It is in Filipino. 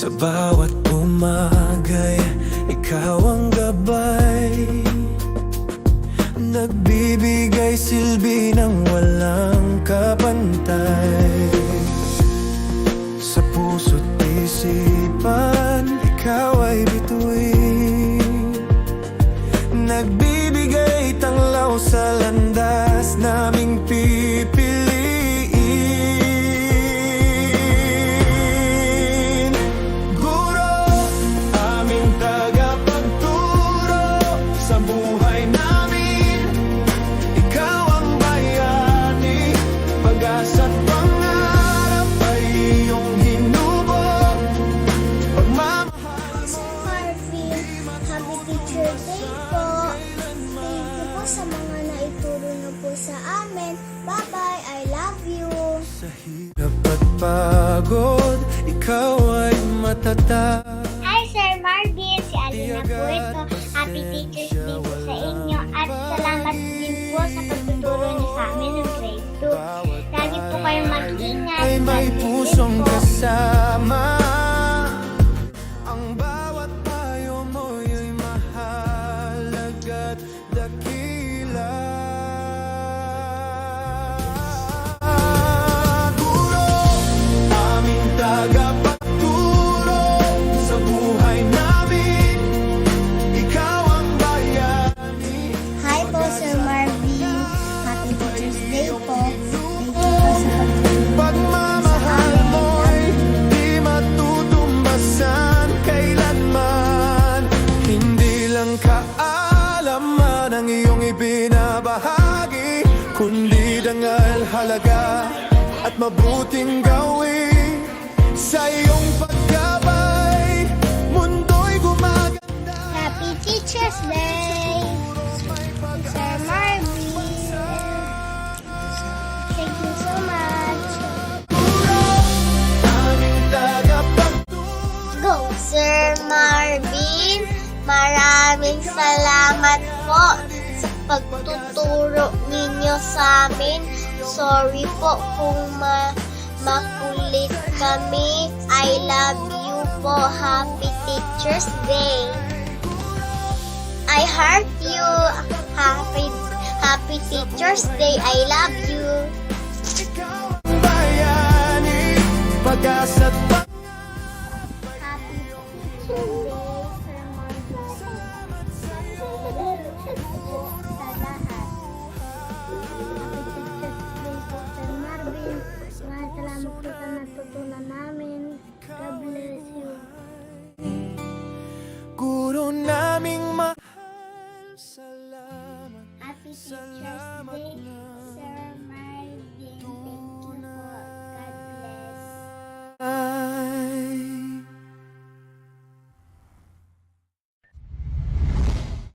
Sa bawat umagay, ikaw ang gabay, nagbibigay silbi ng walang kapantay. Sa puso't isipan, ikaw ay bituin, nagbibigay tanglaw sa landas naming pipiliin. Guro, aming tagapagturo sa buhay namin, ikaw ang bayani, pag-asa't pangarap ay iyong hinubog, pagmamahal mo. Marvin, Happy Teacher's Day po. Thank you po sa mga naituro niyo po sa amin. Bye-bye, I love you. Sa hirap at pagod, ikaw ay matatag. Hi Sir Marvin, si Alina po ito. Happy Teacher's Day po sa inyo at salamat din po sa pagtuturo niyo sa amin ng grade 2. Lagi po kayong mag-ingat. Ay may God bless pusong po. kasama. Ang bawat payo mo'y mahalaga't dakila. Guro, aming tagapagturo sa buhay namin, ikaw ang bayani. Hi po Sir Marvin, Happy Teacher's Day po. Thank you po sa pagtuturo. Pagmamahal mo'y di matutumbasan kailanman. Hindi lang kaalaman ang iyong ibinabahagi, kundi dangal, halaga at mabuting gawin. Sa iyong pagkabay, mundo'y gumaganda. Happy Teacher's Day, Sir Marvin. Thank you so much. Aming tagapagturo. Go, Sir Marvin. Maraming salamat po sa pagtuturo ninyo sa amin. Sorry po kung makulit kami. I love you po. Happy Teacher's Day. I heart you. Happy Teacher's Day. I love you. Ikaw ang bayani, pag-asa't Happy Teacher's Day, Sir Marvin. Sa lahat. Happy Teacher's Day po, Sir Marvin. Maraming salamat po sa natutunan namin. God bless you. guro naming mahal. Salamat, Happy Teacher's salamat Day. na